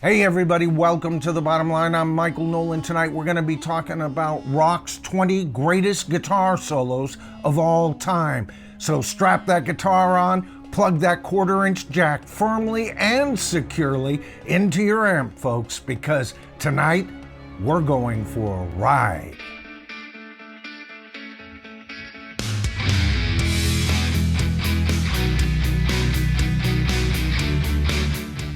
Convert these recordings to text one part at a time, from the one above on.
Hey everybody, welcome to The Bottom Line. I'm Michael Noland. Tonight we're going to be talking about rock's 20 greatest guitar solos of all time. So strap that guitar on, plug that quarter-inch jack firmly and securely into your amp, folks, because tonight we're going for a ride.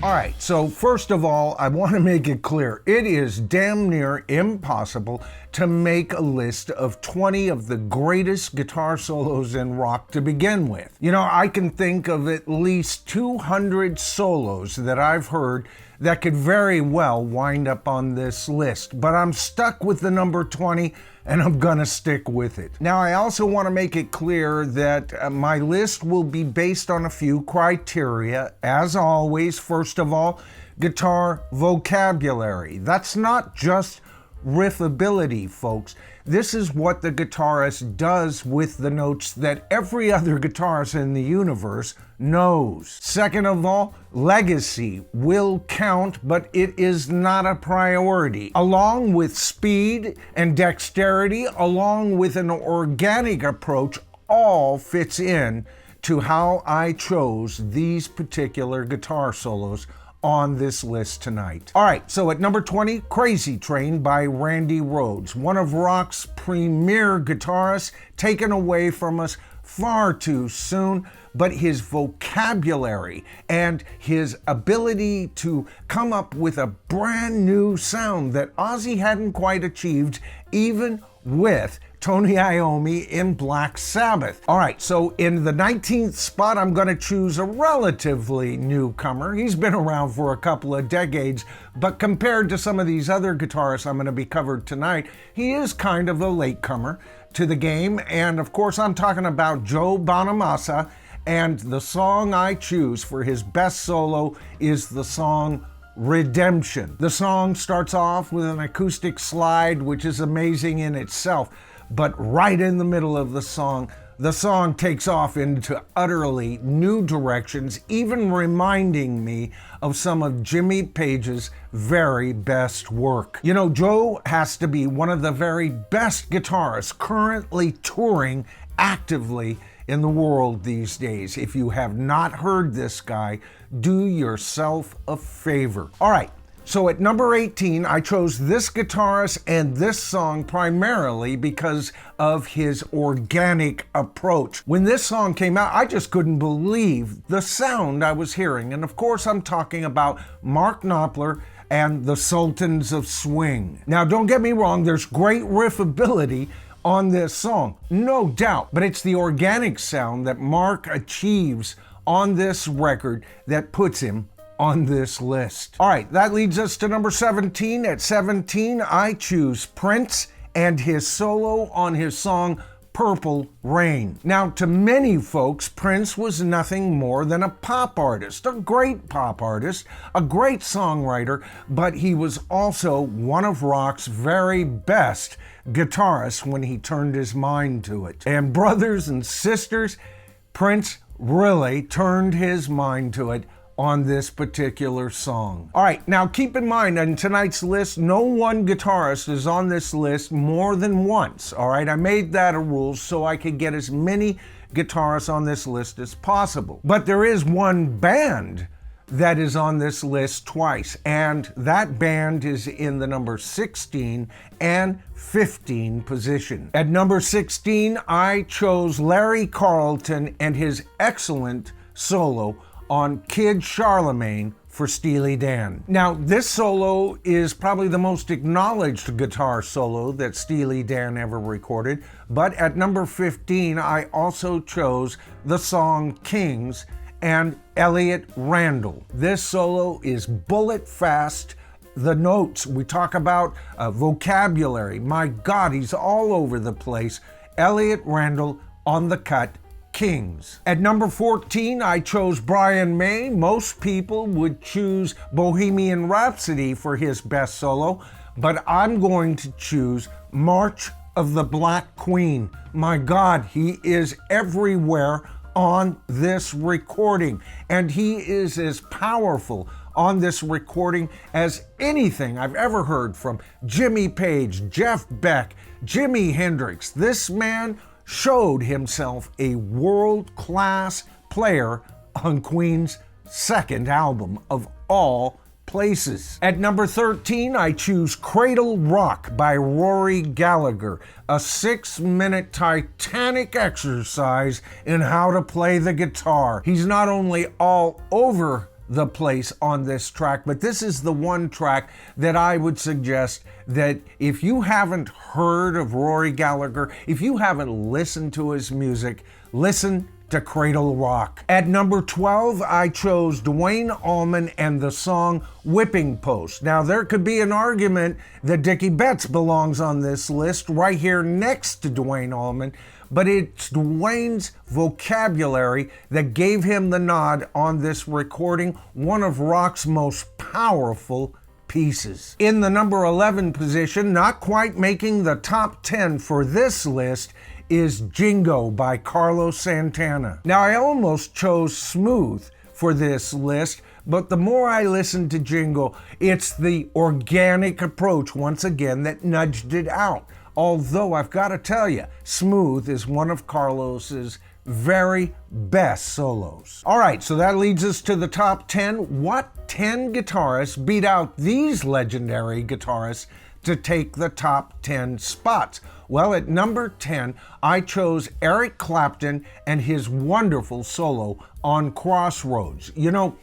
All right, so first of all, I want to make it clear, it is damn near impossible to make a list of 20 of the greatest guitar solos in rock to begin with. You know, I can think of at least 200 solos that I've heard that could very well wind up on this list, but I'm stuck with the number 20 and I'm gonna stick with it. Now, I also want to make it clear that my list will be based on a few criteria. As always, first of all, guitar vocabulary. That's not just riffability, folks. This is what the guitarist does with the notes that every other guitarist in the universe knows. Second of all, legacy will count, but it is not a priority. Along with speed and dexterity, along with an organic approach, all fits in to how I chose these particular guitar solos on this list tonight. All right, so at number 20, Crazy Train by Randy Rhoads, one of rock's premier guitarists, taken away from us far too soon, but his vocabulary and his ability to come up with a brand new sound that Ozzy hadn't quite achieved even with Tony Iommi in Black Sabbath. All right, so in the 19th spot, I'm going to choose a relatively newcomer. He's been around for a couple of decades, but compared to some of these other guitarists I'm going to be covered tonight, he is kind of a latecomer to the game. And of course, I'm talking about Joe Bonamassa, and the song I choose for his best solo is the song Redemption. The song starts off with an acoustic slide, which is amazing in itself, but right in the middle of the song takes off into utterly new directions, even reminding me of some of Jimmy Page's very best work. You know, Joe has to be one of the very best guitarists currently touring actively in the world these days. If you have not heard this guy, do yourself a favor. All right, so at number 18, I chose this guitarist and this song primarily because of his organic approach. When this song came out, I just couldn't believe the sound I was hearing. And of course, I'm talking about Mark Knopfler and the Sultans of Swing. Now, don't get me wrong, there's great riffability on this song, no doubt, but it's the organic sound that Mark achieves on this record that puts him on this list. All right, that leads us to number 17. At 17, I choose Prince and his solo on his song Purple Rain. Now, to many folks, Prince was nothing more than a pop artist, a great pop artist, a great songwriter, but he was also one of rock's very best guitarists when he turned his mind to it. And brothers and sisters, Prince really turned his mind to it on this particular song. All right, now keep in mind on tonight's list, no one guitarist is on this list more than once. All right, I made that a rule so I could get as many guitarists on this list as possible. But there is one band that is on this list twice, and that band is in the number 16 and 15 position. At number 16, I chose Larry Carlton and his excellent solo on Kid Charlemagne for Steely Dan. Now, this solo is probably the most acknowledged guitar solo that Steely Dan ever recorded, but at number 15, I also chose the song Kings and Elliott Randall. This solo is bullet fast. The notes, we talk about vocabulary. My God, he's all over the place. Elliott Randall on the cut, Kings. At number 14, I chose Brian May. Most people would choose Bohemian Rhapsody for his best solo, but I'm going to choose March of the Black Queen. My God, he is everywhere on this recording, and he is as powerful on this recording as anything I've ever heard from Jimmy Page, Jeff Beck, Jimi Hendrix. This man showed himself a world-class player on Queen's second album of all places. At number 13, I choose Cradle Rock by Rory Gallagher, a 6-minute titanic exercise in how to play the guitar. He's not only all over the place on this track, but this is the one track that I would suggest that if you haven't heard of Rory Gallagher, if you haven't listened to his music, listen to Cradle Rock. At number 12, I chose Duane Allman and the song Whipping Post. Now, there could be an argument that Dickie Betts belongs on this list right here next to Duane Allman, but it's Duane's vocabulary that gave him the nod on this recording, one of rock's most powerful pieces. In the number 11 position, not quite making the top 10 for this list, is Jingo by Carlos Santana. Now, I almost chose Smooth for this list, but the more I listened to Jingo, it's the organic approach, once again, that nudged it out. Although I've got to tell you, Smooth is one of Carlos's very best solos. All right, so that leads us to the top 10. What 10 guitarists beat out these legendary guitarists to take the top 10 spots? Well, at number 10, I chose Eric Clapton and his wonderful solo on Crossroads. You know,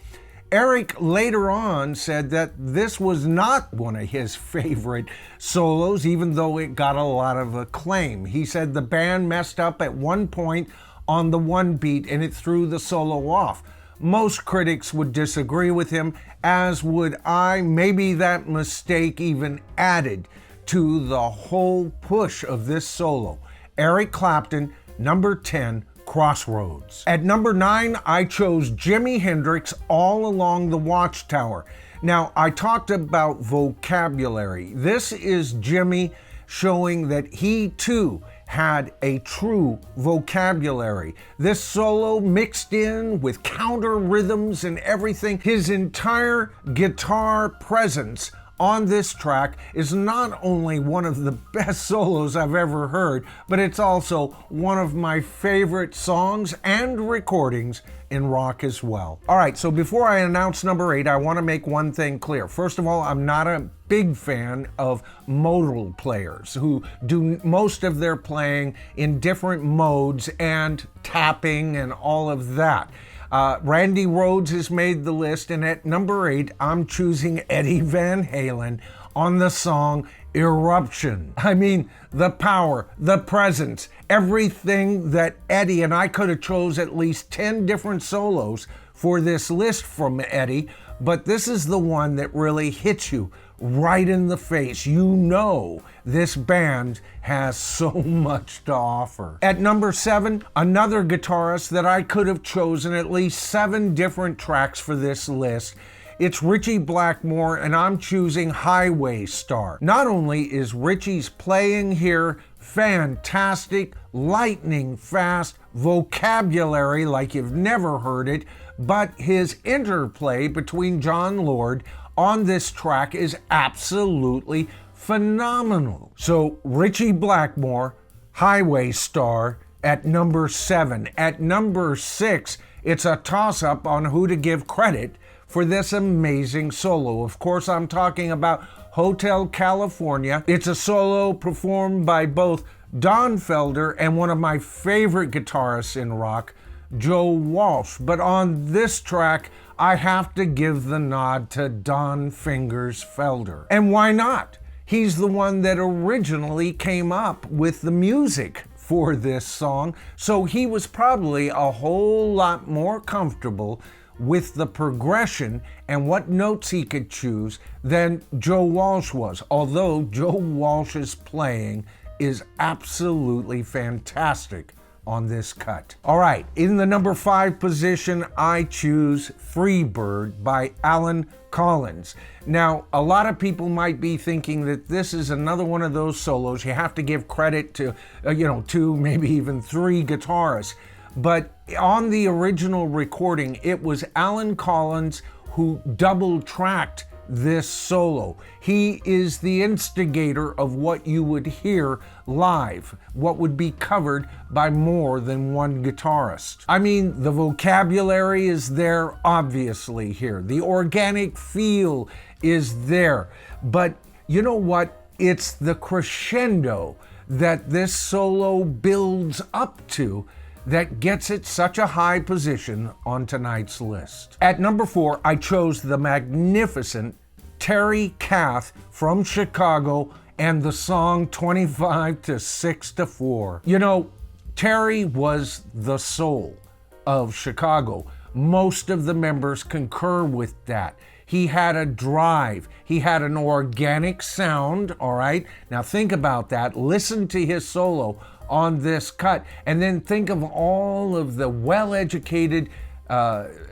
Eric later on said that this was not one of his favorite solos, even though it got a lot of acclaim. He said the band messed up at one point on the one beat and it threw the solo off. Most critics would disagree with him, as would I. Maybe that mistake even added to the whole push of this solo. Eric Clapton, number 10, Crossroads. At number 9, I chose Jimi Hendrix, All Along the Watchtower. Now, I talked about vocabulary. This is Jimmy showing that he too had a true vocabulary. This solo mixed in with counter rhythms and everything, his entire guitar presence on this track is not only one of the best solos I've ever heard, but it's also one of my favorite songs and recordings in rock as well. All right, so before I announce number 8, I want to make one thing clear. First of all, I'm not a big fan of modal players who do most of their playing in different modes and tapping and all of that. Randy Rhoads has made the list, and at number 8, I'm choosing Eddie Van Halen on the song Eruption. I mean, the power, the presence, everything that Eddie, and I could have chose at least 10 different solos for this list from Eddie, but this is the one that really hits you right in the face. You know this band has so much to offer. At number 7, another guitarist that I could have chosen at least 7 different tracks for this list. It's Richie Blackmore, and I'm choosing Highway Star. Not only is Richie's playing here fantastic, lightning fast vocabulary like you've never heard it, but his interplay between John Lord on this track is absolutely phenomenal. So Richie Blackmore, Highway Star at number 7. At number 6, it's a toss-up on who to give credit for this amazing solo. Of course, I'm talking about Hotel California. It's a solo performed by both Don Felder and one of my favorite guitarists in rock, Joe Walsh. But on this track, I have to give the nod to Don Fingers Felder. And why not? He's the one that originally came up with the music for this song, so he was probably a whole lot more comfortable with the progression and what notes he could choose than Joe Walsh was, although Joe Walsh's playing is absolutely fantastic on this cut. All right, in the number 5 position, I choose Freebird by Alan Collins. Now, a lot of people might be thinking that this is another one of those solos you have to give credit to, 2, maybe even 3 guitarists. but on the original recording, it was Alan Collins who double-tracked this solo. He is the instigator of what you would hear live, what would be covered by more than one guitarist. I mean, the vocabulary is there, obviously, here. The organic feel is there. But you know what? It's the crescendo that this solo builds up to that gets it such a high position on tonight's list. At number 4, I chose the magnificent Terry Kath from Chicago and the song 25 to 6 to 4. You know, Terry was the soul of Chicago. Most of the members concur with that. He had a drive. He had an organic sound, all right? Now think about that. Listen to his solo on this cut, and then think of all of the well-educated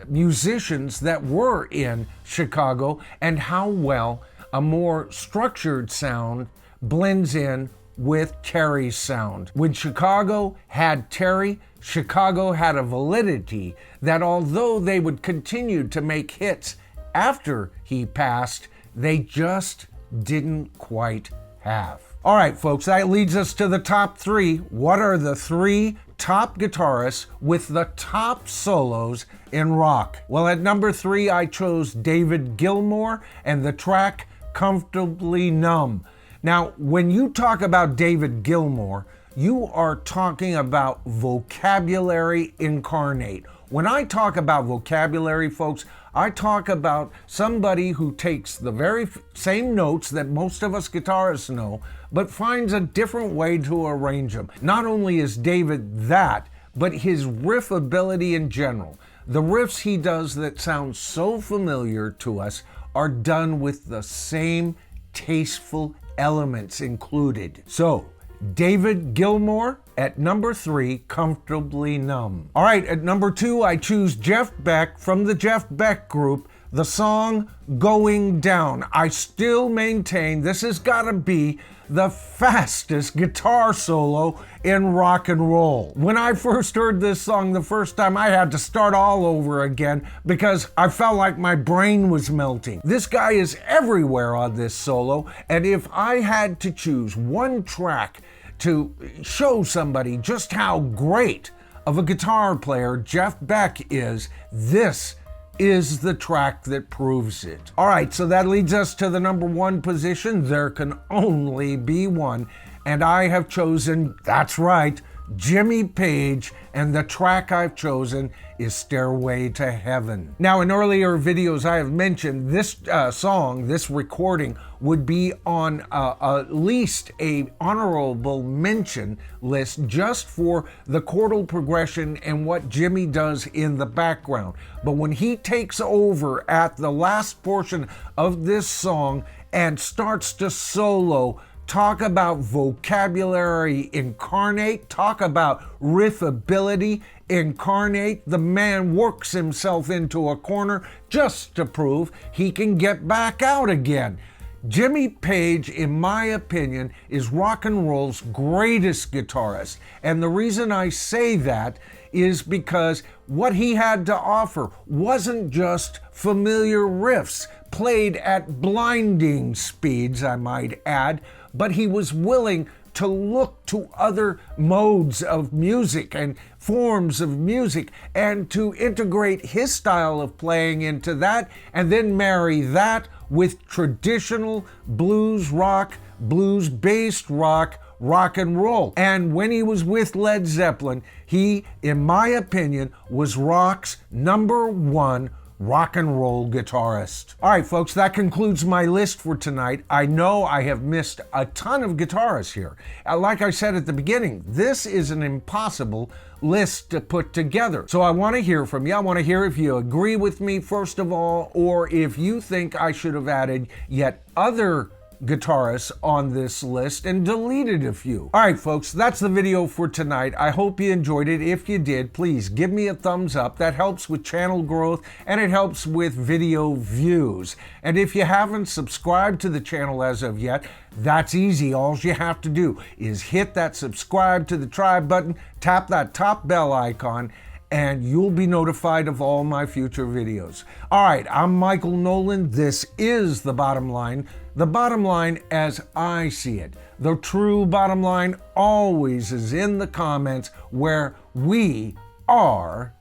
musicians that were in Chicago and how well a more structured sound blends in with Terry's sound. When Chicago had Terry, Chicago had a validity that although they would continue to make hits after he passed, they just didn't quite have. All right, folks, that leads us to the top 3. What are the 3 top guitarists with the top solos in rock? Well, at number 3, I chose David Gilmore and the track Comfortably Numb. Now, when you talk about David Gilmore, you are talking about vocabulary incarnate. When I talk about vocabulary, folks, I talk about somebody who takes the very same notes that most of us guitarists know, but finds a different way to arrange them. Not only is David that, but his riff ability in general. The riffs he does that sound so familiar to us are done with the same tasteful elements included. So, David Gilmore at number 3, Comfortably Numb. All right, at number 2, I choose Jeff Beck from the Jeff Beck Group, the song Going Down. I still maintain this has got to be the fastest guitar solo in rock and roll. When I first heard this song the first time, I had to start all over again because I felt like my brain was melting. This guy is everywhere on this solo, and if I had to choose one track to show somebody just how great of a guitar player Jeff Beck is, this is the track that proves it. All right, so that leads us to the number 1 position. There can only be one, and I have chosen, that's right, Jimmy Page, and the track I've chosen is Stairway to Heaven. Now, in earlier videos, I have mentioned this song, this recording, would be on at least a honorable mention list just for the chordal progression and what Jimmy does in the background. But when he takes over at the last portion of this song and starts to solo, talk about vocabulary incarnate, talk about riffability incarnate. The man works himself into a corner just to prove he can get back out again. Jimmy Page, in my opinion, is rock and roll's greatest guitarist. And the reason I say that is because what he had to offer wasn't just familiar riffs played at blinding speeds, I might add, but he was willing to look to other modes of music and forms of music and to integrate his style of playing into that and then marry that with traditional blues rock, blues-based rock, rock and roll. And when he was with Led Zeppelin, he, in my opinion, was rock's number 1 rock and roll guitarist. All right, folks, that concludes my list for tonight. I know I have missed a ton of guitarists here. Like I said at the beginning, this is an impossible list to put together. So I want to hear from you. I want to hear if you agree with me, first of all, or if you think I should have added yet other guitarists on this list and deleted a few. All right, folks, that's the video for tonight. I hope you enjoyed it. If you did, please give me a thumbs up. That helps with channel growth and it helps with video views. And if you haven't subscribed to the channel as of yet, that's easy. All you have to do is hit that subscribe to the tribe button, tap that top bell icon, and you'll be notified of all my future videos. All right, I'm Michael Noland. This is The Bottom Line. The bottom line as I see it. The true bottom line always is in the comments, where we are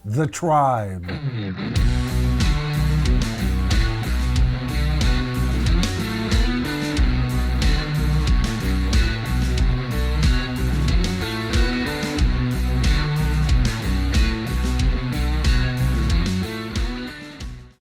the tribe.